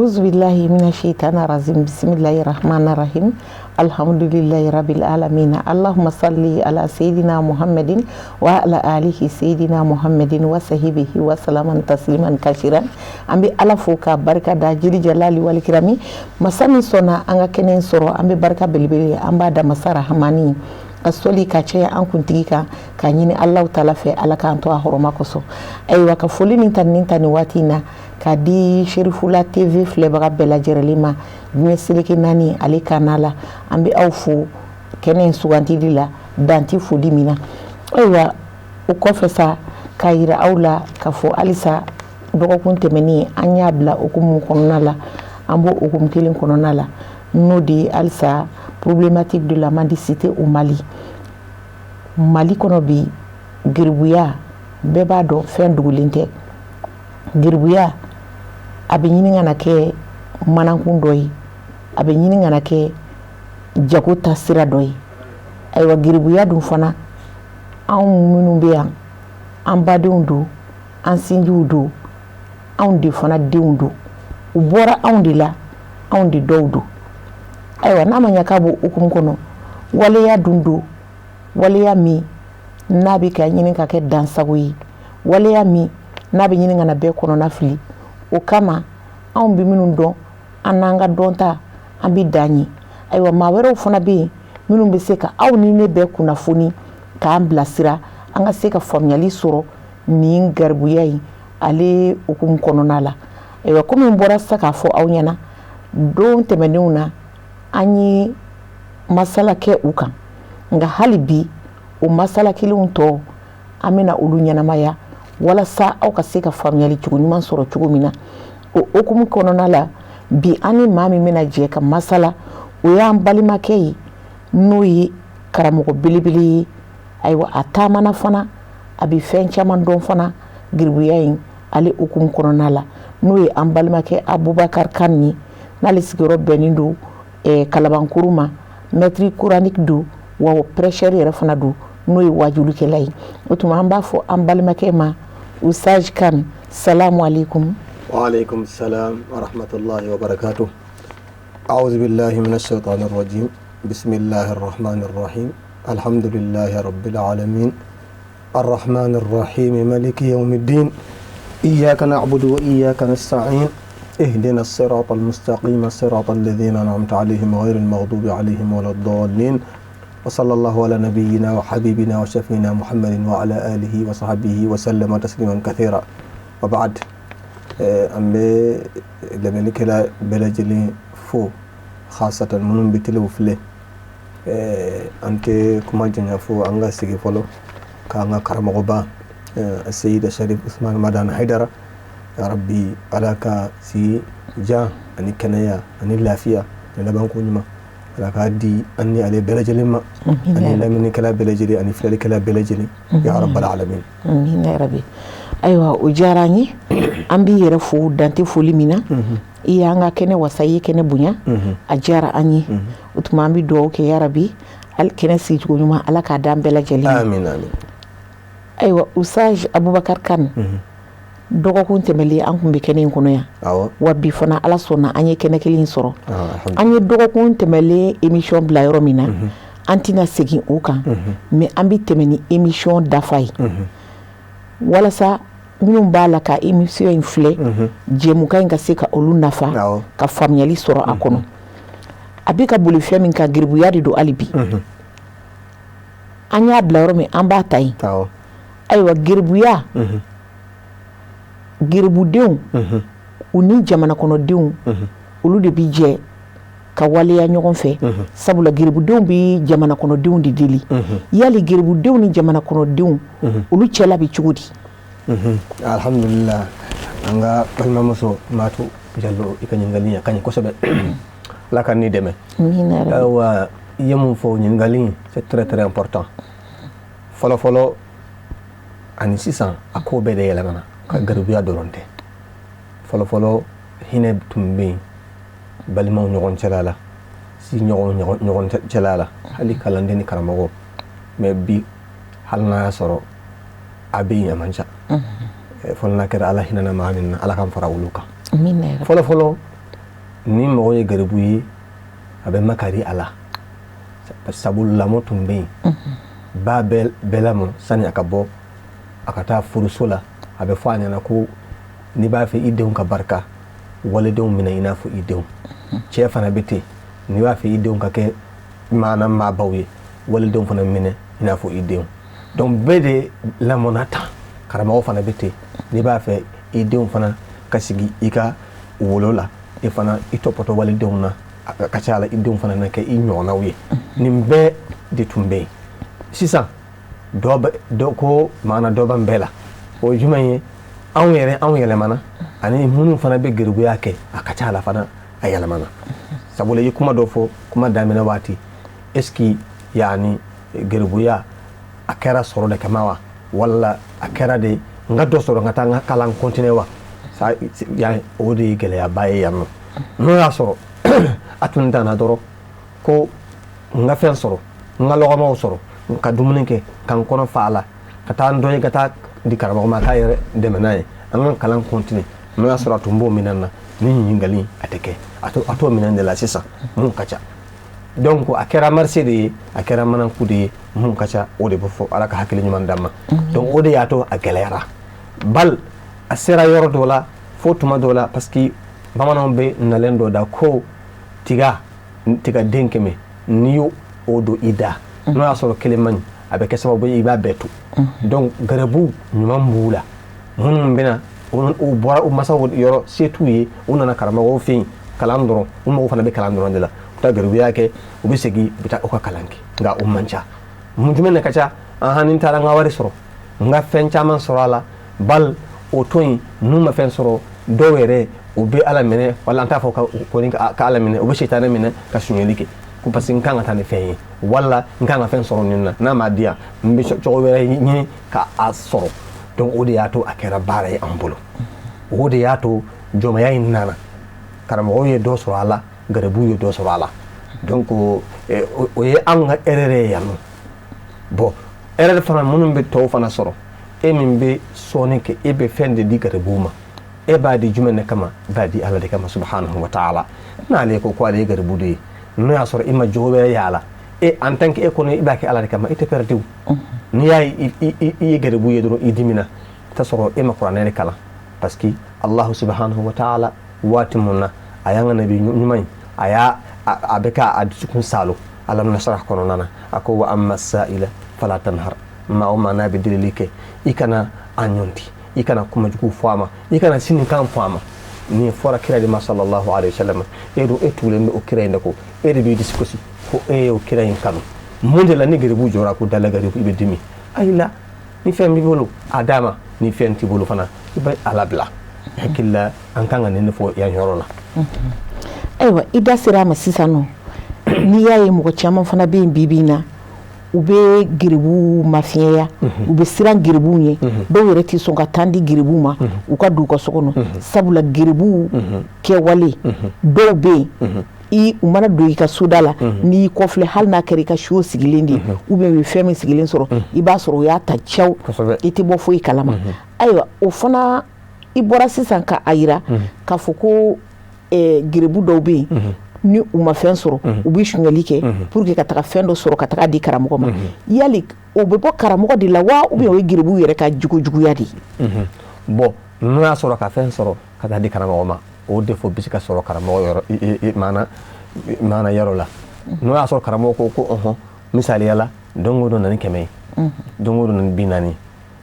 أعوذ بالله من الشيطان الرجيم بسم الله الرحمن الرحيم الحمد لله رب العالمين اللهم صل على سيدنا محمد وعلى آله سيدنا محمد وصحبه وسلم تسليما كثيرا أمبي على فوكا بركة دا جل جلالي والكرامي مسامي سونا أنغا كنين سورو أمبي بركة بلبلي أمبا دا مسارة هماني asoli ka caya an kuntigi kan ka ɲini Allah taala fɛ ala k'an to a hɔrɔma kosɔn ayiwa ka foli nin ta nin waati na ka di Sherifula TV filɛbaga bɛɛ lajɛlen ma diɲɛ seleke naani ale kana la an bɛ aw fo kɛnɛ in sugantili la danti foli min na ayiwa o kɔfɛ sa ka yira aw la ka fɔ halisa dɔgɔkun tɛmɛnen an y'a bila hukumu kɔnɔna la an b'o hukumu kelen kɔnɔna la n'o de ye halisa problématique de la mendicité au Mali. Mali kono bi giribuya bɛɛ b'a dɔn fɛn dogolen tɛ. Giribuya a bɛ ɲini ka na kɛ manakun dɔ ye, a bɛ ɲini ka na kɛ jago ta sira dɔ ye. Ayiwa giribuya dun fana anw minnu bɛ yan an badenw don, an sinjiw don, anw de fana denw don. U bɔra anw de la, anw de dɔw don. Ayiwa n'a ma ɲɛ k'a b'o hukumu kɔnɔ waleya dun don waleya min n'a bɛ ka ɲini ka kɛ dansago ye waleya min n'a bɛ ɲini ka na bɛɛ kɔnɔna fili o kama anw bɛ minnu dɔn an n'an ka dɔnta an bɛ dan ye ayiwa maa wɛrɛw fana bɛ yen minnu bɛ se ka aw ni ne bɛɛ kunnafoni k'an bilasira an ka se ka faamuyali sɔrɔ nin garibuya in ale hukumu kɔnɔna la ayiwa komi n bɔra sisan k'a fɔ aw ɲɛna don tɛmɛnenw na an ye masala kɛ u kan nka hali bi o masala kelenw tɔ an bɛna olu ɲɛnamaya walasa aw ka se ka faamuyali cogo ɲuman sɔrɔ cogo min na o hukumu kɔnɔna la bi an ni maa min bɛna jɛ ka masala o y'an balimakɛ ye n'o ye karamɔgɔ belebele ye ayiwa a taamana fana a bɛ fɛn caman dɔn fana giribuya in ale hukumu kɔnɔna la n'o ye an balimakɛ Abubakar Kane ye n'ale sigiyɔrɔ bɛnnen don Kalabankuru ma maître coranique do wa prêcheur yɛrɛ fana do n'o ye wajulikɛla ye o tuma an b'a fɔ an balimakɛ ma Usaj Kane salamu alaikum wa alaikum salam wa rahmatullahi wa barakatuh a'udhu billahi minash shaitanir rajim bismillahir rahmanir rahim alhamdulillahi rabbil alamin arrahmanir rahim maliki yawmiddin iyyaka na'budu wa iyyaka nasta'in اهدنا الصراط المستقيم صراط الذين أنعمت عليهم غير المغضوب عليهم ولا الضالين وصلى الله على نبينا وحبيبنا وشفينا محمد وعلى آله وصحبه وسلم تسليما كثيرا وبعد أمي لملك لا بلجلي فو خاصة منهم بتلو فله أنت كما جنيا فو أنغا سيجي فلو كأنغا كرمغبا السيد الشريف عثمان مدان حيدر يا ربي علاك سي جا أني كنايا أني لافيا أنا بانكو نما علاك دي أني على بلجلي ما أني لا مني كلا بلجلي أني فلالي كلا بلجلي يا رب العالمين آمين يا ربي أيوة وجاراني أمبي يرفو دانتي فولي منا iya anga kene wasayi kene bunya ajara anyi utuma ambi do ke ya rabbi al kene si nyuma ala ka dam bela jeli amin amin aywa Usaj Abubakar Kane dɔgɔkun tɛmɛlen an kun bɛ kɛnɛ in kɔnɔ yan wa bi fana ala sɔnna an ye kɛnɛ kelen sɔrɔ an ye dɔgɔkun tɛmɛlen émission bila yɔrɔ min na an tɛna segin o kan mais an bɛ tɛmɛ ni émission dafa ye walasa minnu b'a la ka émission in filɛ jɛmukan in ka se ka olu nafa ka faamuyali sɔrɔ a kɔnɔ a bɛ ka boli fɛn min kan giribuya de don hali bi an y'a bila yɔrɔ min an b'a ta yen ayiwa giribuya giribudenw u ni jamana kɔnɔdenw olu de bi jɛ ka waleya ɲɔgɔn fɛ sabula giribudenw bi jamana kɔnɔdenw de deli yali giribudenw ni jamana kɔnɔdenw olu cɛla bi cogo di alhamdulillah an ka balimamuso Matu Jallo i ka ɲininkali a ka ɲi kosɛbɛ ala ka ni dɛmɛ wa i ye mun fɔ ɲininkali c'est très très important fɔlɔfɔlɔ ani sisan a ko bɛɛ de yɛlɛmana ka garibuya dɔrɔn tɛ fɔlɔfɔlɔ hinɛ tun bɛ yen balimaw ɲɔgɔn cɛla la si ɲɔgɔn cɛla la hali kalanden ni karamɔgɔ mais bi hali n'a y'a sɔrɔ a bɛ yen a man ca fɔlɔ n'a kɛra ala hinɛna maa min na ala k'an fara olu kan fɔlɔfɔlɔ ni mɔgɔ ye garibu ye a bɛ makari a la sabu lamɔ tun bɛ yen ba bɛɛ lamɔ sani a ka bɔ a ka taa furuso la a bɛ fɔ a ɲɛna ko n'i b'a fɛ i denw ka barika waledenw minɛ i n'a fɔ i denw cɛ fana bɛ ten n'i b'a fɛ i denw ka kɛ maabaw ye waledenw fana minɛ i n'a fɔ i denw donc bɛɛ de lamɔna tan karamɔgɔ fana bɛ ten n'i b'a fɛ i denw fana ka sigi i ka wolo la i fana i tɔpɔtɔ waledenw na a ka ca la i denw fana na kɛ i ɲɔgɔnnaw ye nin bɛɛ de tun bɛ yen sisan dɔ ko maana dɔ b'an bɛɛ la o jumɛn ye anw yɛlɛmana ani minnu fana bɛ garibuya kɛ a ka ca la fana a yɛlɛmana sabula i ye kuma dɔ fɔ kuma daminɛ waati est-ce que yani garibuya a kɛra sɔrɔ de kama wa wala a kɛra de n ka dɔ sɔrɔ n ka taa n ka kalan continuer wa o de ye gɛlɛyaba ye yan nɔ n'o y'a sɔrɔ a tun danna dɔrɔn ko n ka fɛn sɔrɔ n ka lɔgɔmaw sɔrɔ ka dumuni kɛ ka n kɔnɔ fa a la ka taa n dɔ ye ka taa di karamɔgɔ ma k'a yɛrɛ dɛmɛ n'a ye an ka kalan continuer n'o y'a sɔrɔ a tun b'o minɛn na ni ɲininkali a tɛ kɛ a t'o minɛn de la sisan mun ka ca donc a kɛra marché de ye a kɛra manaku de ye mun ka ca o de bɛ fɔ ala ka hakili ɲuman d'an ma donc o de y'a to a gɛlɛyara bal a sera yɔrɔ dɔ la fo tuma dɔ la parce que bamananw bɛ nalen dɔ da ko tiga den 100 n'i y'o don i da n'o y'a sɔrɔ kelen man ɲi a bɛ kɛ sababu ye i b'a bɛɛ to donc garibu ɲuman b'u la minnu bɛna u bɔra u masaw yɔrɔ se t'u ye u nana karamɔgɔw fɛ yen kalan dɔrɔn u mago fana bɛ kalan dɔrɔn de la u taa garibuya kɛ u bɛ segin u bɛ taa u ka kalan kɛ nka o man ca mun jumɛn de ka ca ni taara n ka wari sɔrɔ n ka fɛn caman sɔrɔ a la bal o to yen n'u ma fɛn sɔrɔ dɔw yɛrɛ u bɛ ala minɛ wala an t'a fɔ ka ala minɛ u bɛ sitanɛ minɛ ka suɲɛli kɛ ko parce que n kan ka taa ni fɛn ye wala n kan ka fɛn sɔrɔ nin na n'a ma di yan n bɛ cogo wɛrɛ ɲini ka a sɔrɔ donc o de y'a to a kɛra baara ye an bolo o de y'a to jɔnmaya in nana karamɔgɔw ye dɔ sɔrɔ a la garibuw ye dɔ sɔrɔ a la donc o ye an ka erreur ye yan nɔ bon erreur fana minnu bɛ tɔw fana sɔrɔ e min bɛ sɔɔni kɛ e bɛ fɛn de di garibuw ma e b'a di jumɛn de kama i b'a di ala de kama subhanahu wa ta'ala n'ale ko ale ye garibu de ye n'o y'a sɔrɔ i ma jogo wɛrɛ y'a la en tant que e kɔni i b'a kɛ ala de kama i tɛ perdre wu n'i y'a ye i ye garibu ye dɔrɔn i dimina i t'a sɔrɔ e ma kuranɛ de kalan parce que alahu subhanahu wa ta'ala waati mun na a y'an ka nabi ɲuman ye a bɛ ka a dusukun salo alam nasrah kɔnɔna na a ko wa amma sa'ila fala tanhar maa o maa n'a bɛ delili kɛ i kana a ɲɔnti i kana kumajugu fɔ a ma i kana sinikan fɔ a ma ni fɔra kira de ma sallallahu alaihi wasallam e do e tugulen bɛ o kira in de ko e de b'i disi gosi ko e ye o kira in kanu mun de la ni garibu jɔra ko dala garibu i bɛ dimi ayi la ni fɛn b'i bolo a d'a ma ni fɛn t'i bolo fana i bɛ ala bila hakili la an kan ka nin de fɔ yan yɔrɔ la ayiwa i da sera a ma sisan nɔ n'i y'a ye mɔgɔ caman fana bɛ yen bi-bi in na u bɛ garibuw mafiɲɛya u bɛ siran garibuw ɲɛ dɔw yɛrɛ tɛ sɔn ka taa di garibuw ma u ka don u ka so kɔnɔ sabula garibuw kɛwale dɔw bɛ yen u mana don i ka soda la n'i kɔfilɛ hali n'a kɛra i ka so sigilen de ou bien u ye fɛn min sigilen sɔrɔ i b'a sɔrɔ u y'a ta cɛw i tɛ bɔ foyi kalama ayiwa o fana i bɔra sisan ka a yira k'a fɔ ko garibu dɔw bɛ yen ni u ma fɛn sɔrɔ u bɛ suɲɛli kɛ pour que ka taga fɛn dɔ sɔrɔ ka taga di karamɔgɔ ma yali o bɛ bɔ karamɔgɔ de la wa ou bien o ye garibuw yɛrɛ ka jugujuguya de bon n'o y'a sɔrɔ ka fɛn sɔrɔ ka taa di karamɔgɔ ma o defo bɛ se ka sɔrɔ karamɔgɔ yɔrɔ maana yɔrɔ la n'o y'a sɔrɔ karamɔgɔ ko ɔhɔn misaliya la don o don na ni 100 ye don o don na ni 40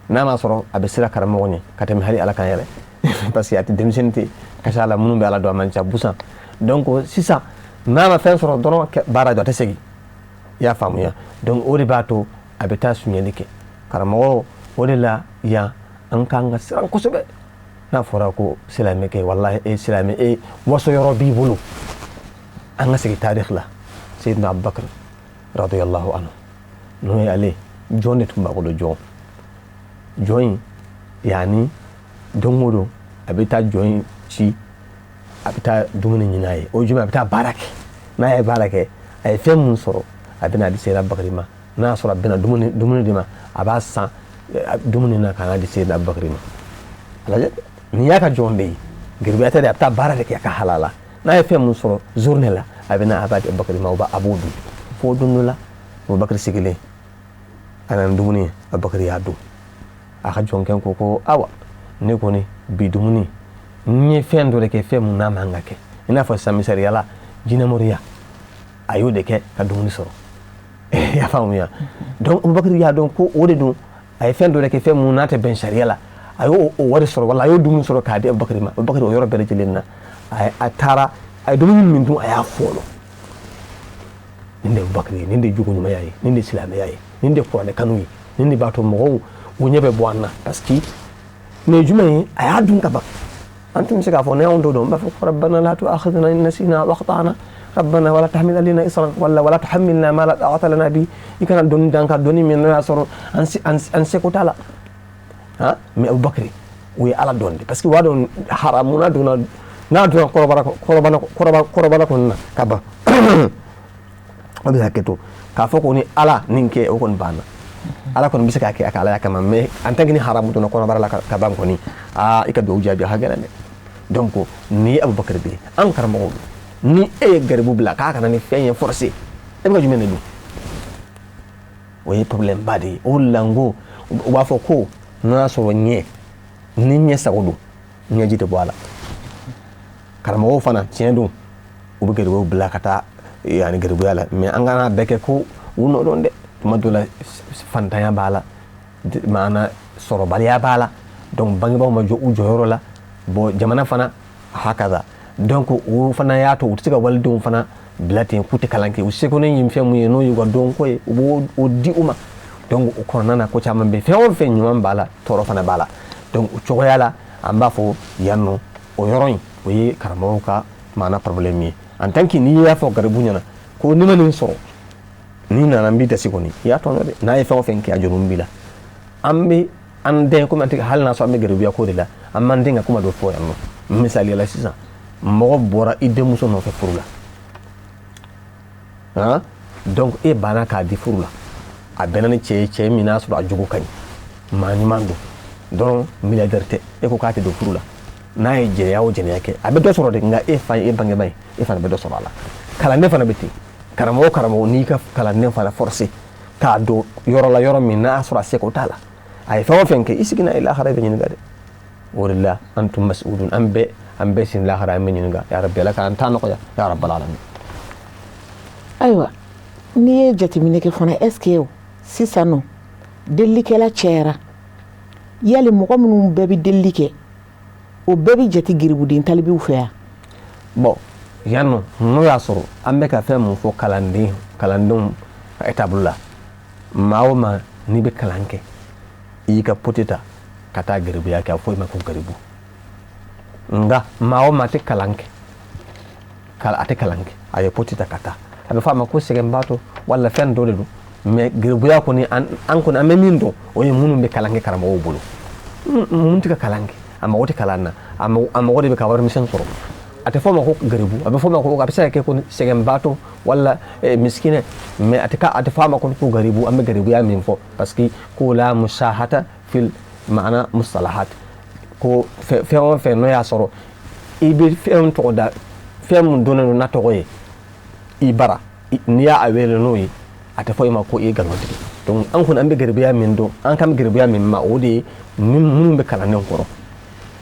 n'a ma sɔrɔ a bɛ siran karamɔgɔ ɲɛ ka tɛmɛ hali ala kan yɛrɛ parce que a tɛ denmisɛnnin tɛ ka ca la minnu bɛ ala dɔn a man ca busan donc sisan n'a ma fɛn sɔrɔ dɔrɔn baara jɔ a tɛ segin i y'a faamuya donc o de b'a to a bɛ taa suɲɛli kɛ karamɔgɔ o de la yan an kan ka siran kosɛbɛ n'a fɔra ko silamɛ kɛ walahi e silamɛ waso yɔrɔ b'i bolo an ka segin tarikh la Seydina Abubakar radiyallahu anhu n'o ye ale jɔn de tun b'a bolo jɔn in yani don o don a bɛ taa jɔn in ci a bɛ taa dumuni ɲini a ye o jumɛn a bɛ taa baara kɛ n'a ye baara kɛ a ye fɛn mun sɔrɔ a bɛna di Seydina Abubakar ma n'a sɔrɔ a bɛna dumuni di ma a b'a san dumuni na k'a di Seydina Abubakar ma lajɛ nin y'a ka jɔn bɛ yen garibuya tɛ dɛ a bɛ taa baara de kɛ a ka halala n'a ye fɛn mun sɔrɔ journée la a bɛ na a b'a di Abubakari ma a b'o dun fo don dɔ la Abubakari sigilen a nana dumuni ye Abubakari y'a dun a ka jɔnkɛ ko awa ne kɔni bi dumuni n ye fɛn dɔ de kɛ fɛn mun n'a man ka kɛ i n'a fɔ sisan misaliya jinɛmɔriya a y'o de kɛ ka dumuni sɔrɔ y'a faamuya donc Abubakari y'a dɔn ko o de don a ye fɛn dɔ de kɛ fɛn mun n'a tɛ bɛn sariya la a y'o wari sɔrɔ wala a y'o dumuni sɔrɔ k'a di Abubakari ma Abubakari o yɔrɔ bɛɛ lajɛlen na a taara a ye dumuni min dun a y'a fɔlɔ nin de Abubakari ye nin de jogo ɲumanya ye nin de silamɛya ye nin de kuranɛ kanu ye nin de b'a to mɔgɔw u ɲɛ bɛ bɔ an na parce que nin ye jumɛn ye a y'a dun ka ban an tun bɛ se k'a fɔ ne y'anw dɔ dɔn n b'a fɔ ko rabbana la tu'akhidhna in nasina wa akhtana rabbana wala tahmil alaina isran wala tuhammilna ma la taqata lana bi i kana dɔnni dan ka dɔnni min n'o y'a sɔrɔ an seko t'a la mais Abubakari o ye Ala dɔn de parce que u b'a dɔn haramu n'a donna kɔrɔbara kɔnɔ na ka ban o bɛ hakɛ to k'a fɔ ko ni Ala nin kɛ o kɔni banna Ala kɔni bɛ se k'a kɛ a ka Alaya kama mais en tant que ni haramu donna kɔrɔbara la ka ban kɔni i ka duwawu jaabi a ka gɛlɛn dɛ donc ni ye Abubakari bɛ an karamɔgɔw ni e ye garibu bila k'a kana ni fɛn ye forcé e bɛ ka jumɛn de dun o ye problème ba de ye o la n ko u b'a fɔ ko n'a y'a sɔrɔ ni ɲɛ sago don ɲɛji tɛ bɔ a la karamɔgɔw fana tiɲɛ don u bɛ garibuw bila ka taa yani garibuya la mais an kana bɛɛ kɛ ko u nɔ dɔn dɛ tuma dɔ la fantanya b'a la maana sɔrɔbaliya b'a la donc bangebaaw ma jɔ u jɔyɔrɔ la bon jamana fana hakaza donc o fana y'a to u tɛ se ka walidenw fana bila ten k'u tɛ kalan kɛ u seko ne ye fɛn mun ye n'o y'u ka dɔnko ye u b'o di u ma donc o kɔnɔna na ko caman bɛ fɛn o fɛn ɲuman b'a la tɔɔrɔ fana b'a la donc o cogoya la an b'a fɔ yan nɔ o yɔrɔ in o ye karamɔgɔw ka maana problème ye en tant que n'i y'a fɔ garibu ɲɛna ko ni ma nin sɔrɔ n'i nana n b'i dasi kɔni i y'a tɔnɔ dɛ n'a ye fɛn o fɛn kɛ a jɔrɔ b'i la an bɛ an den komi an tɛ hali n'a sɔrɔ an bɛ garibuya ko de la an m'an den ka kuma dɔ fɔ yan nɔ misaliya la sisan mɔgɔ bɔra i denmuso nɔfɛ furu la donc e banna k'a di furu la a bɛnna ni cɛ min n'a sɔrɔ a jogo ka ɲi maa ɲuman don dɔrɔn milliardaire tɛ e ko k'a tɛ don furu la n'a ye jɛnɛya o jɛnɛya kɛ a bɛ dɔ sɔrɔ de nka e fa ye e bangebaa ye e fana bɛ dɔ sɔrɔ a la kalanden fana bɛ ten karamɔgɔ n'i ka kalanden fana forcé k'a don yɔrɔ la yɔrɔ min n'a sɔrɔ a seko t'a la a ye fɛn o fɛn kɛ i sigi n'a ye lahara i bɛ ɲininka dɛ o de la an tun mas'ulun an bɛɛ sin lahara an bɛ ɲininka ya rabbi Ala k'an ta nɔgɔya ya rabbal alamin ayiwa n'i ye jateminɛ kɛ fana est ce que sisan nɔ delilikɛla cɛyara yali mɔgɔ minnu bɛɛ bɛ delili kɛ o bɛɛ bɛ jate giribuden talibiw fɛ yan bon yan nɔ n'o y'a sɔrɔ an bɛ ka fɛn mun fɔ kalandenw ka étape la maa o maa n'i bɛ kalan kɛ i y'i ka poti ta ka taa garibuya kɛ a fɔ i ma ko garibu nga maa o maa tɛ kalan kɛ a tɛ kalan kɛ a ye poti ta ka taa a bɛ fɔ a ma ko sɛgɛnbaatɔ wala fɛn dɔ de don mais garibuya kɔni an kɔni an bɛ min dɔn o ye minnu bɛ kalan kɛ karamɔgɔw bolo minnu tɛ ka kalan kɛ a mago tɛ kalan na a mago de bɛ ka warimisɛn sɔrɔ a tɛ fɔ ma ko garibu a bɛ fɔ ma ko a bɛ se ka kɛ ko sɛgɛnbaatɔ wala miskinɛ mais a tɛ fɔ a ma ko garibu an bɛ garibuya min fɔ parce que ko la musahata fil maana mustalahat ko fɛn o fɛn n'o y'a sɔrɔ i bɛ fɛn tɔgɔ da fɛn mun donnen don n'a tɔgɔ ye i bara n'i y'a wele n'o ye a tɛ fɔ i ma ko i ye nkalontigɛ donc an kɔni an bɛ garibuya min dɔn an kan bɛ garibuya min ma o de ye minnu bɛ kalandenw kɔrɔ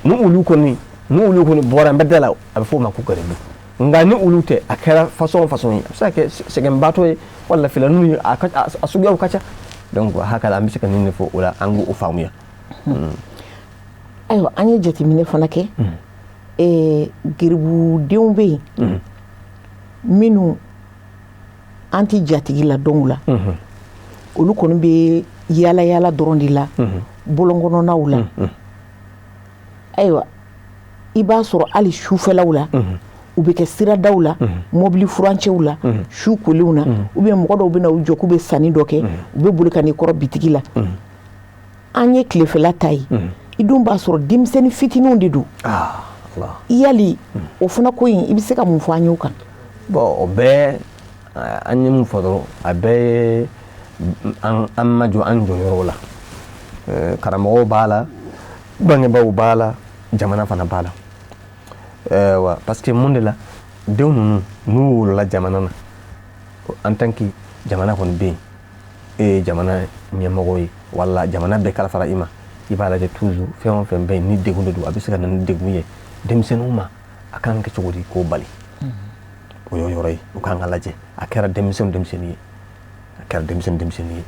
ni olu kɔni bɔra n bɛ da la a bɛ fɔ o ma ko garibu nka ni olu tɛ a kɛra façon ye a bɛ se ka kɛ sɛgɛnbaatɔ ye wala filaninw ye a suguyaw ka ca donc hakala an bɛ se ka nin de fɔ o la an k'o faamuya ayiwa an ye jateminɛ fana kɛ garibudenw bɛ yen minnu an tɛ jatigi la dɔnw la olu kɔni bɛ yaala dɔrɔn de la bolonkɔnɔnaw la ayiwa i b'a sɔrɔ hali sufɛlaw la u bɛ kɛ siradaw la mobili furancɛw la su kolenw na ou bien mɔgɔ dɔw bɛ na u jɔ k'u bɛ sanni dɔ kɛ u bɛ boli ka n'i kɔrɔ bitigi la an ye tilefɛla ta ye i dun b'a sɔrɔ denmisɛnnin fitininw de don yali o fana ko in i bɛ se ka mun fɔ an y'o kan bon o bɛɛ an ye mun fɔ dɔrɔn a bɛɛ ye an ma jɔ an jɔyɔrɔw la karamɔgɔw b'a la bangebaaw b'a la jamana fana b'a la parce que mun de la denw ninnu n'u wolola jamana na en tant que jamana kɔni bɛ yen e ye jamana ɲɛmɔgɔ ye wala jamana bɛɛ kalifara i ma i b'a lajɛ toujours fɛn o fɛn bɛ yen ni degun de don a bɛ se ka na ni degun ye denmisɛnninw ma a kan kɛ cogo di k'o bali o y'o yɔrɔ ye o kan ka lajɛ a kɛra denmisɛnnin ye a kɛra denmisɛnnin ye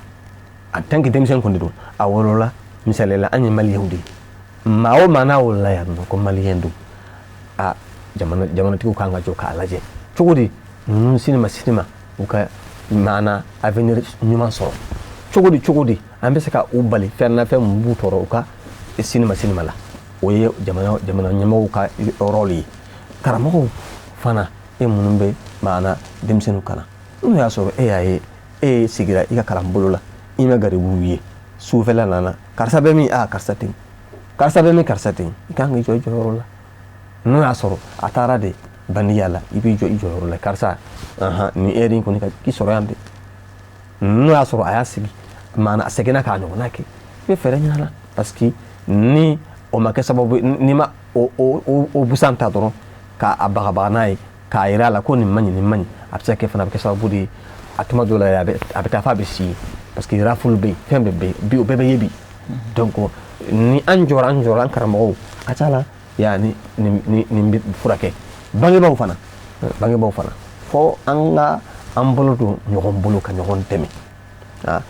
en tant que denmisɛnnin kɔni don a wolola misaliya la an ye maliyɛnw de ye maa o maa n'a wolola yan nɔ ko maliyɛn don a jamanatigiw kan ka jɔ k'a lajɛ cogo di ninnu sini ma u ka maana avenir ɲuman sɔrɔ cogo di an bɛ se ka u bali fɛn na fɛn mun b'u tɔɔrɔ u ka sini ma la o ye jamana ɲɛmɔgɔw ka rôle ye karamɔgɔw fana e minnu bɛ maana denmisɛnninw kalan n'o y'a sɔrɔ e y'a ye e sigira i ka kalanbolo la i ma garibuw ye sufɛla nana karisa bɛ min karisa tɛ yen i kan k'i jɔ i jɔyɔrɔ la n'o y'a sɔrɔ a taara de bandiya la i b'i jɔ i jɔyɔrɔ la karisa nin heure in kɔni k'i sɔrɔ yan de n'o y'a sɔrɔ a y'a sigi maana a seginna k'a ɲɔgɔnna kɛ i bɛ fɛɛrɛ ɲini a la parce que ni o ma kɛ sababu ni ma o busan ta dɔrɔn k'a bagabaga n'a ye k'a yira a la ko nin man ɲi a bɛ se ka kɛ fana a bɛ kɛ sababu de ye a tuma dɔw la a bɛ taa f'a bɛ si ye parce que rafule bɛ yen fɛn bɛɛ bɛ yen bi o bɛɛ bɛ ye bi donc ni an jɔra an karamɔgɔw a ka ca la nin bɛ furakɛ bangebaaw fana fo an ka an bolo don ɲɔgɔn bolo ka ɲɔgɔn dɛmɛ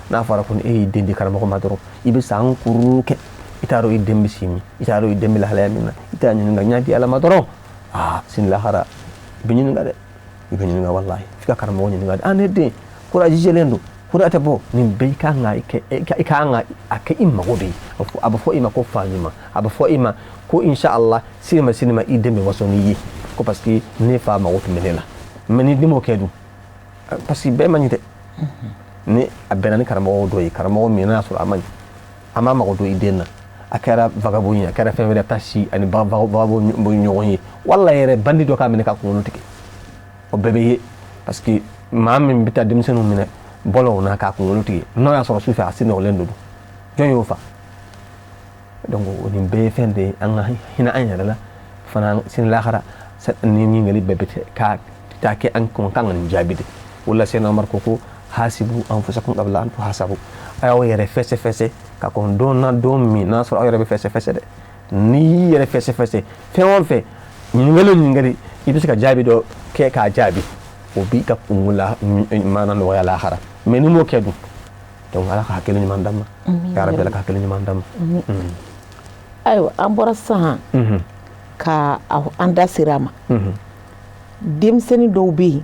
n'a fɔra ko e y'i den di karamɔgɔ ma dɔrɔn i bɛ san kuru kɛ i t'a dɔn i den bɛ si min i t'a dɔn i den bɛ lahalaya min na i t'a ɲininka n y'a di ala ma dɔrɔn sini lahara i bɛ ɲininka dɛ i bɛ ɲininka walahi f'i ka karamɔgɔ ɲininka dɛ ne den courage jɛlen don courage tɛ bɔ nin bɛɛ i kan ka a kɛ i mago de ye a bɛ fɔ i ma ko fa ɲuman a bɛ fɔ i ma ko inshallah sini ma i den bɛ waso n'i ye ko parce que ne fa mago tun bɛ ne la mais ni den m'o kɛ dun parce que bɛɛ man ɲi dɛ ni a bɛnna ni karamɔgɔ dɔ ye karamɔgɔ min n'a y'a sɔrɔ a ma mago don i den na a kɛra vagabond ye a kɛra fɛn wɛrɛ ta si ani vagabond ɲɔgɔn ye wala yɛrɛ bandi dɔ k'a minɛ ka kunkolo tigɛ o bɛɛ bɛ ye parce que maa min bɛ taa denmisɛnninw minɛ bɔlɔw na k'a kunkolo tigɛ n'o y'a sɔrɔ sufɛ a si nɔgɔlen don jɔn y'o fa donc nin bɛɛ ye fɛn de ye an ka hinɛ an yɛrɛ la fana sini lahara ni ɲininkali bɛɛ bɛ k'a kɛ an kan ka nin jaabi de o la sɛnɛ Umar ko hasibu anfusakum qabla an tuhasabu a y'aw yɛrɛ fɛsɛ ka kɔn don min n'a sɔrɔ aw yɛrɛ bɛ fɛsɛ dɛ n'i y'i yɛrɛ fɛsɛ fɛn o fɛn ɲininkali i bɛ se ka jaabi dɔ kɛ k'a jaabi o b'i ka kungo la maana nɔgɔya lahara mais ni m'o kɛ dun donc ala ka hakili ɲuman d'an ma ya rabbi ala ka hakili ɲuman d'an ma ayiwa an bɔra sisan ka an da sira ma denmisɛnnin dɔw bɛ yen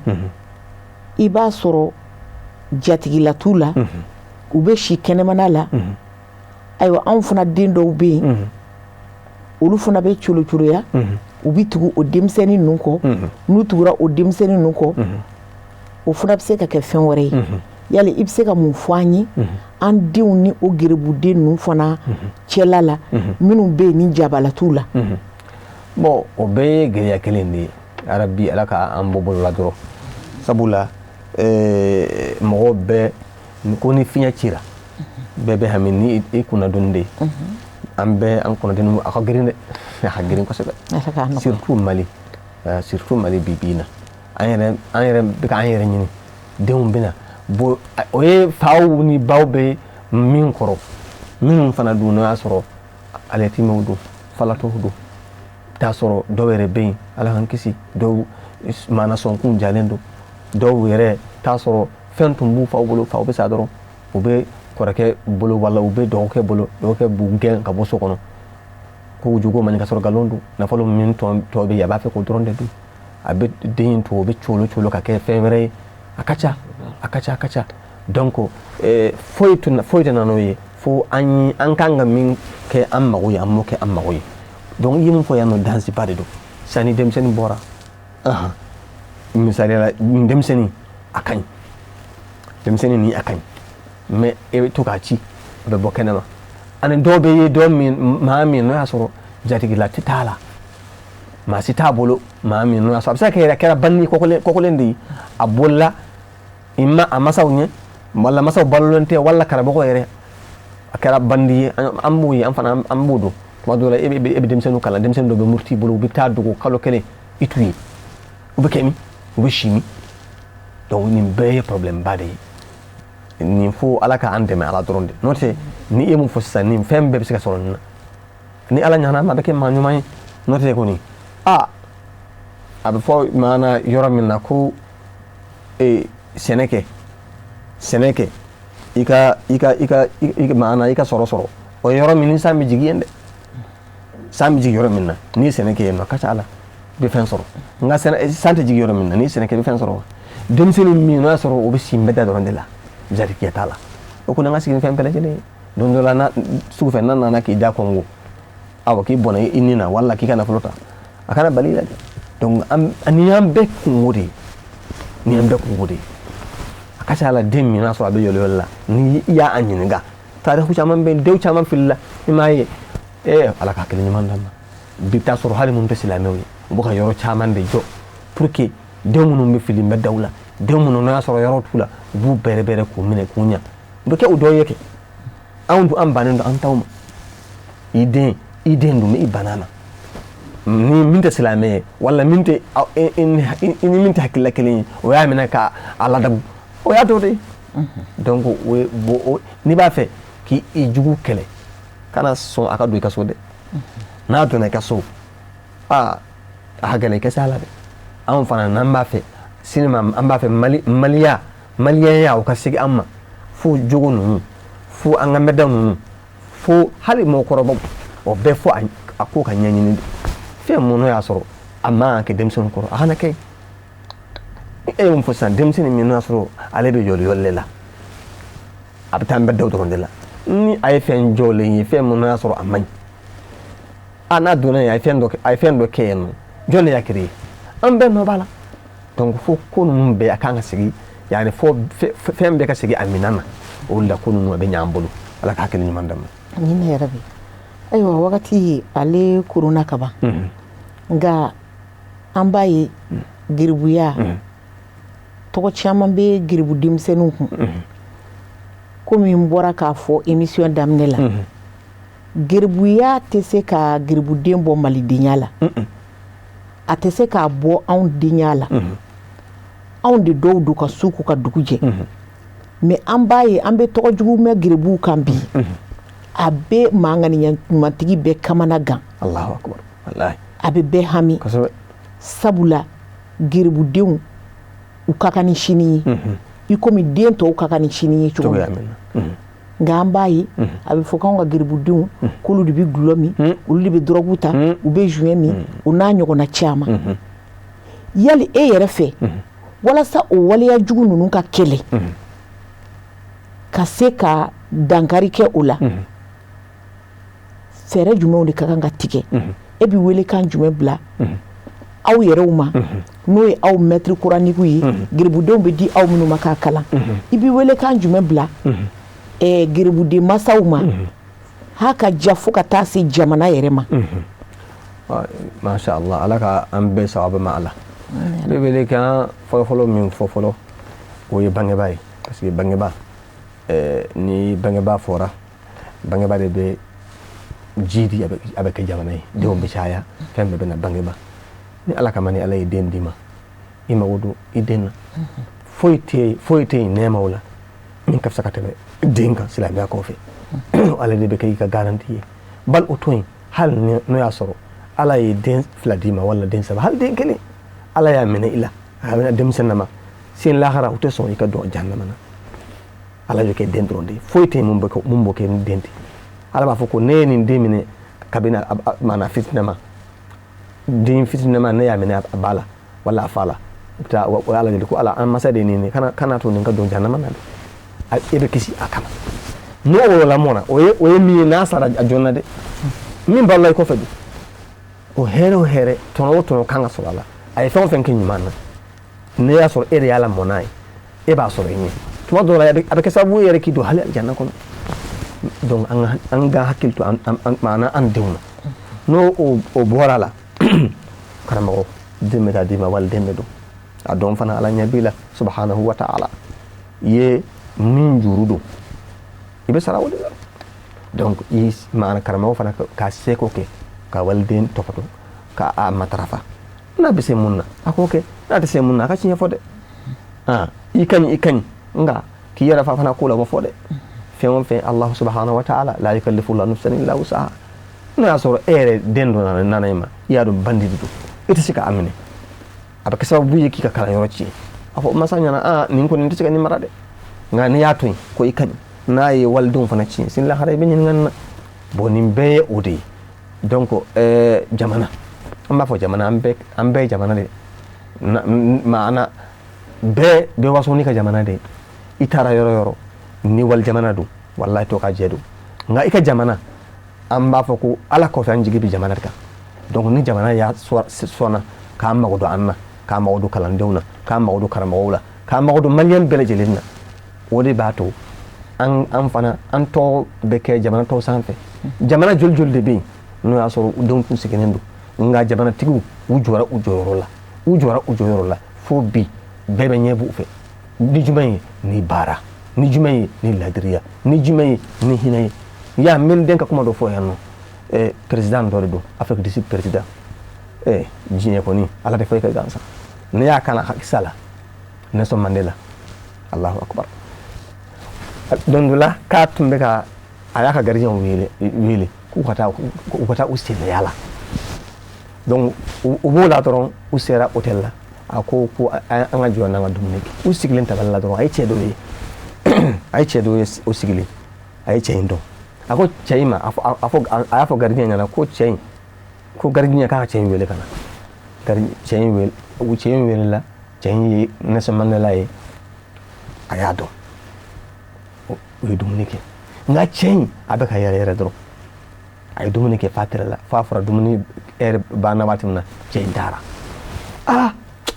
i b'a sɔrɔ jatigila t'u la u bɛ si kɛnɛmana la ayiwa anw fana den dɔw bɛ yen olu fana bɛ colo-coloya u bɛ tugu o denmisɛnnin ninnu kɔ n'u tugura o denmisɛnnin ninnu kɔ o fana bɛ se ka kɛ fɛn wɛrɛ ye yali i bɛ se ka mun fɔ an ye an denw ni o gerebuden ninnu fana cɛla la minnu bɛ yen ni jabala t'u la bon o bɛɛ ye gɛlɛya kelen de ye arabi ala ka an bɔ bolo la dɔrɔn sabula mɔgɔ bɛɛ ko ni fiɲɛ cira bɛɛ bɛ hami ni i kunna dɔɔni de ye an bɛɛ an kunna dɔɔni a ka girin dɛ a ka girin kosɛbɛ surtout Mali bi bi in na an yɛrɛ bɛ ka an yɛrɛ ɲini denw bɛ na o ye faw ni baw bɛ min kɔrɔ minnu fana dun n'o y'a sɔrɔ alɛtimɛw don falatɔw don t'a sɔrɔ dɔw yɛrɛ bɛ yen ala k'an kisi dɔw maana sɔnkun jalen don dɔw yɛrɛ t'a sɔrɔ fɛn tun b'u faw bolo faw bɛ sa dɔrɔn u bɛ kɔrɔkɛ bolo wala u bɛ dɔgɔkɛ bolo dɔgɔkɛ b'u gɛn ka bɔ so kɔnɔ ko jugu man ka sɔrɔ galon don nafolo min tɔ bɛ yen a b'a fɛ k'o dɔrɔn de dun a bɛ den to o bɛ colo ka kɛ fɛn wɛrɛ ye a ka ca donc foyi tɛ na n'o ye fo an kan ka min kɛ an mago ye an m'o kɛ an mago ye donc i ye min fɔ yan nɔ dansiba de don sani denmisɛnnin bɔra misaliya la denmisɛnnin a ka ɲi denmisɛnnin ni a ka ɲi mais e bɛ to k'a ci a bɛ bɔ kɛnɛma ani dɔw bɛ ye maa min n'o y'a sɔrɔ jatigila tɛ t'a la maa si t'a bolo maa min n'o y'a sɔrɔ a bɛ se ka kɛ a kɛra bandi kɔkɔlen de ye a bolila a masaw ɲɛ wala masaw balolen tɛ wala karamɔgɔ yɛrɛ a kɛra bandi ye an b'o ye an fana an b'o dɔn tuma dɔw la e bɛ denmisɛnninw kalan denmisɛnnin dɔw bɛ muruti i bolo u bɛ taa dogo kalo kelen i t'u ye u bɛ kɛmi u bɛ simi donc nin bɛɛ ye problème ba de ye nin fo ala ka an dɛmɛ ala dɔrɔn de n'o tɛ ni e mun fɔ sisan nin fɛn bɛɛ bɛ se ka sɔrɔ nin na ni ala ɲana ma a bɛ kɛ maa ɲuman ye n'o tɛ kɔni a bɛ fɔ maana yɔrɔ min na ko sɛnɛ kɛ i ka maana i ka sɔrɔ o yɔrɔ min ni san bɛ jigin yen dɛ san bɛ jigin yɔrɔ min na n'i ye sɛnɛ kɛ yen nɔ a ka ca ala i bɛ fɛn sɔrɔ nka san tɛ jigin yɔrɔ min na n'i ye sɛnɛ kɛ i bɛ fɛn sɔrɔ denmisɛnnin min n'o y'a sɔrɔ o bɛ si bɛɛ da dɔrɔn de la jatigiya t'a la o kɔni an ka sigi ni fɛn bɛɛ lajɛlen ye don dɔ la sugu fɛ n'a nana k'i da kɔngo awɔ k'i bɔnna i ni na wala k'i ka nafolo ta a kana bali la dɛ donc ni y'an bɛɛ kungo de ye a ka ca ala den min n'a sɔrɔ a bɛ yɔliyɔli la ni i y'a ɲininka tariku caman bɛ yen denw caman filila i m'a ye ala ka hakili ɲuman d'a ma bi taa sɔrɔ hali minnu tɛ silamɛw ye u bɛ ka yɔrɔ caman de jɔ pour que den minnu bɛ fili n bɛ daw la den minnu n'a sɔrɔ yɔrɔ t'u la u b'u bɛrɛ k'u minɛ k'u ɲa u bɛ kɛ u dɔw ye kɛ anw dun an bannen don an taw ma i den dun i banna ma ni min tɛ silamɛ ye wala min tɛ i ni min tɛ hakilila kelen ye o y'a minɛ ka a ladabu o y'a to de ye donc n'i b'a fɛ k'i jugu kɛlɛ kana sɔn a ka don i ka so dɛ n'a donna i ka so a ka gɛlɛn i ka se a la dɛ anw fana n'an b'a fɛ sinima an b'a fɛ maliyɛnya o ka segin an ma fo jogo ninnu fo an ka mɛdaw ninnu fo hali mɔgɔkɔrɔbaw o bɛɛ fo a ko ka ɲɛɲini de fɛn minnu y'a sɔrɔ a man kɛ denmisɛnnin kɔrɔ a kana kɛ e ye mun fɔ sisan denmisɛnnin min y'a sɔrɔ ale bɛ yɔliyɔli de la a bɛ taa n bɛ daw dɔrɔn de la ni a ye fɛn jɔlen ye fɛn minnu y'a sɔrɔ a man ɲi n'a donna yen a ye fɛn dɔ kɛ yen nɔ jɔn de y'a créé an bɛɛ nɔ b'a la donc fo ko ninnu bɛɛ a kan ka segin yani fo fɛn bɛɛ ka segin a minan na o de la ko ninnu a bɛ ɲ'an bolo ala ka hakili ɲuman d'a ma. Amina ya rabi. Ayiwa wagati ale korona ka ban nka an b'a ye geribuya tɔgɔ caman bɛ geribu denmisɛnninw kun komi n bɔra k'a fɔ émission daminɛ la geribuya tɛ se ka geribuden bɔ malidenya la a tɛ se k'a bɔ anw denya la anw de dɔw do ka su k'u ka dugu jɛ mais an b'a ye an bɛ tɔgɔ jugu mɛn geribuw kan bi a bɛ manganiya ɲumantigi bɛɛ kamana gan Allahu akbar wallahi a bɛ bɛɛ hami sabula geribudenw u ka kan ni sini ye i komi den tɔw ka kan ni sini ye cogo min nka an b'a ye a bɛ fɔ k'anw ka geribudenw k'olu de bɛ gulɔ min olu de bɛ dɔrɔgu ta u bɛ juin min u n'a ɲɔgɔnna caman yali e yɛrɛ fɛ walasa o waleya jugu ninnu ka kɛlɛ ka se ka dankari kɛ o la fɛɛrɛ jumɛnw de ka kan ka tigɛ e bɛ welekan jumɛn bila aw yɛrɛw ma n'o ye aw mɛtiri kuranigiw ye geribudenw bɛ di aw minnu ma k'a kalan i bɛ welekan jumɛn bila geribuden masaw ma h'a ka ja fo ka taa se jamana yɛrɛ ma. Masha Allah ala ka an bɛɛ sababa ma ala ne welekan fɔlɔfɔlɔ min fɔ fɔlɔ o ye bangebaa ye parce que bangebaa ni bangebaa fɔra bangebaa de bɛ ji di a bɛ kɛ jamana ye denw bɛ caya fɛn bɛɛ bɛ na bangebaa ni ala kama ni ala ye den d'i ma i mago don i den na foyi tɛ yen nɛɛmaw la min ka fisa ka tɛmɛ den kan silamɛya kɔfɛ ala de bɛ kɛ i ka garanti ye bal o to yen hali n'o y'a sɔrɔ ala ye den 2 d'i ma wala den 3 hali den 1 ala y'a minɛ i la a bɛna denmisɛnnin na ma sen lahara u tɛ sɔn i ka don jahannama na ala bɛ kɛ den dɔrɔn de ye foyi tɛ yen mun b'o kɛ ni den tɛ ala b'a fɔ ko ne ye nin den minɛ kabini maana fitinama den fitinama ne y'a minɛ a ba la wala a fa la o ala de ko ala an masa de nin kana to nin ka don jahannama na e bɛ kisi a kama n'o wolola mɔna o ye min ye n'a sara a joona dɛ min balola i kɔfɛ de o hɛrɛ o hɛrɛ tɔnɔ o tɔnɔ kan ka sɔrɔ a la a ye fɛn o fɛn kɛ ɲuman na ne y'a sɔrɔ e de y'a la mɔna ye e b'a sɔrɔ i ɲɛ tuma dɔw la a bɛ kɛ sababu yɛrɛ k'i don hali aljanna kɔnɔ donc an ka hakili to maana an denw na n'o o bɔra la karamɔgɔ den bɛ taa d'i ma wali den bɛ don a dɔn fana ala ɲɛ b'i la subhanahu wa ta'ala i ye min juru don i bɛ sara o de la donc i maana karamɔgɔ fana ka seko kɛ ka waliden tɔgɔtɔ ka a matarafa n'a bɛ se mun na a k'o kɛ nata se mun na ka cinya fode ikani nga ki yara fa fana kula mo fode fe Allah subhanahu wa ta'ala la yukallifu Allah nafsan illa wusaha na soro ere dendo na nayma ya do bandidu ita sika amine abaka sababu yiki ka kala yoroci afo masanya na nin ko nin tika ni marade nga ni yatun ko ikani na yi waldun fana ci sin la hare benin nganna bonin be odi donc jamana amba fo jamana ambe jamana de maana be wasoni ka jamana de itara yoro ni wal jamana du wallahi to ka jedu nga ika jamana amba fo ko ala ko tan jigi bi jamana ka donc ni jamana ya sona ka magodo anna ka magodo kalandewna ka magodo karamawla ka magodo malyan belejelina wodi bato an fana an to beke jamana to sanfe jamana jol de be no ya so don kun sigenendo nga jamana tigu ujora ujorola fo bi bebe nyebu fe ni jumay ni bara ni jumay ni ladriya ni jumay ni hinay ya min den ka kuma do fo yanno president do Afrique du Sud president jinya ko ni ala de fay ka gansa ne ya kana hakisala Nelson Mandela Allahu akbar don dula ka tumbe ka ayaka gardien wele ku kata usile yala donc ubola toron usera hotel la ako ko anga jona nga dumne usiglen taballa toron ay cedo usigli ay ceindo ako ceima afo gardien na ko cei ko gardien ka cei wele kana cei wele la cei Nelson Mandela e ayado we dumunike nga cei abaka yare dro ay dumunike fatirala fafra dumuni er bana watimna cei dara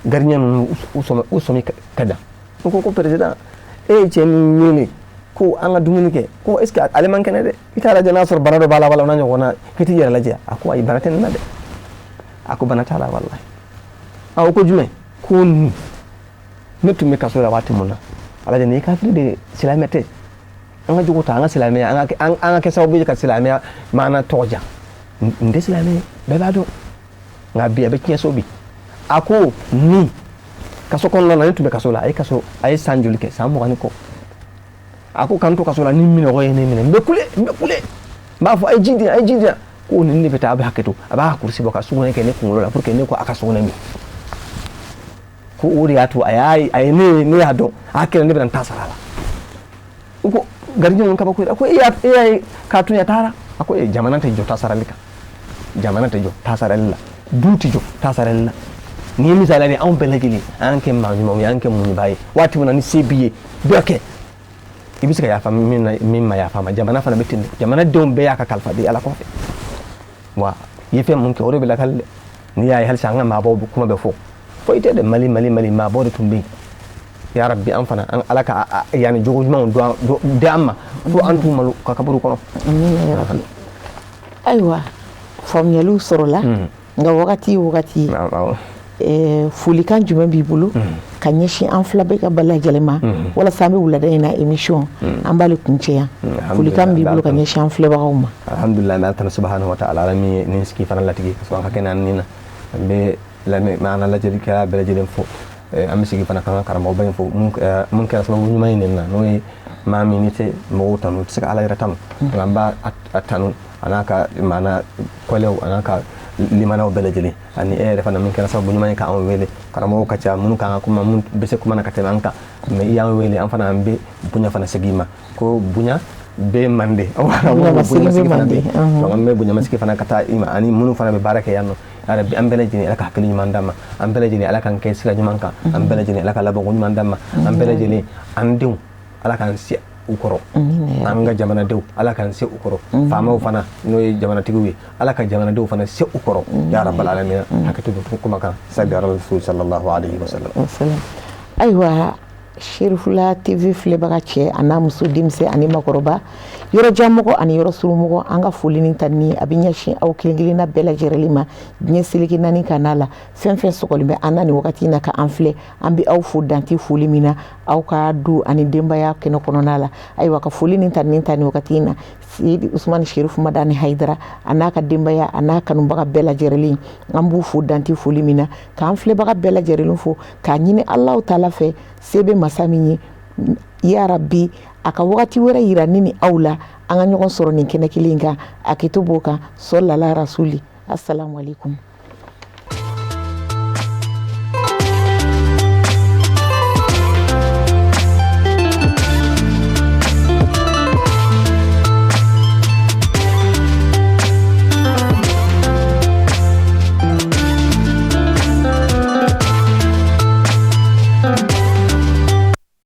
gardien usomi kada ko president cei ni ko anga dumunike ko est ce que aleman kenede itala janasor barado bala wala nanyo wona kiti yara laje ako ay banaten nade ako banatala wallahi ko jume ko ni metu me kasola watimuna alaje ni kafiri de silamete anga jogota anga silame anga ke sawo ka silame mana toja nde silame be bado nga biya be kinso bi ako ni kaso kon na tume kasola ay sanjulike samu ganiko ako kanto kasola ni mino ko yene mine mbekule ba fo ay jidina ko ni beta abe haketo aba kursi boka sugune ke ne kungola pour que ne ko aka sugune mi ko uri atu ay ne ado akere ne ben tasala ko gardien on kabako ko iya katunya tara ako jamana te jo tasaralika jamana te jo tasaralla duti jo tasaralla ni misala ni an belagili anke manyu anke munyi bayi wati munani CBA doke ibisika ya fami mimma ya fama jamana fana betinde jamana dom be ya ka kalfa bi ala ko fe wa yefe mun ke oro bila kal ni ya hal sanga ma bawo kuma be fo ite de mali ma bawo tumbi ya rabbi an fana an alaka yani jogo juma do de amma fo antu malu ka kaburu kono ya rabbi aywa fam yalu sorola nga wakati fulikan jume bi bulu kanyeshi an flabe ka bala gelema wala sami wula da ina emission an bali kunceya fulikan bi bulu kanyeshi an flabe ka umma alhamdulillah ma tan subhanahu wa ta'ala mi ni ski fana latigi so ka kenan nina be la maana la jadi ka bela jelen fo am sigi fana kan karamo bayin fo mun kala sababu nyuma inen na no ma minite mo tanu tsaka ala ratam ngamba atanu anaka mana kolew anaka limana bela jeli ani fana mun kala sababu nyuma ka am wele karamo kacha mun kan kuma mun bese kuma na katelanka me iya wele am fana ambe bunya fana segima ko bunya be mande bunya sigi mande no amme bunya masiki fana kata ima ani mun fana be baraka yanno arabi ambele jini alaka hakili mandama ambele jini alaka nke sila nyumanka ambele jini alaka labo mandama ambele jini andiu alaka nsi ukoro anga jamana dew alaka nsi ukoro fama fana no jamana tiguwi alaka jamana dew fana si ukoro ya rabbal alamin hakatu kuma kan sagara rasul sallallahu alaihi wasallam aywa Sherifula TV filɛbaga cɛ a n'a muso denmisɛn ani makɔrɔba yɔrɔ janmɔgɔ ani yɔrɔ surumɔgɔ an ka foli ni tani a bɛ ɲɛsin aw kelen kelenna bɛɛ lajɛlen ma diɲɛ seleke naani ka n'a la fɛn fɛn sɔgɔlen bɛ an na nin wagati in na ka an filɛ an bɛ aw fo dante foli min na aw ka du ani denbaya kɛnɛ kɔnɔna la ayiwa ka foli ni tani wagati in na Sidi Usman Sherif Madani Haidara a n'a ka denbaya a n'a kanubaga bɛɛ lajɛlen an b'u fo danti foli min na k'an filɛbaga bɛɛ lajɛlen fo k'a ɲini Alahu taala fɛ se bɛ masa min ye ya Rabbi a ka wagati wɛrɛ yira ne ni aw la an ka ɲɔgɔn sɔrɔ nin kɛnɛ kelen kan a k'i to b'o kan sɔli ala rasuli assalamu alaikum.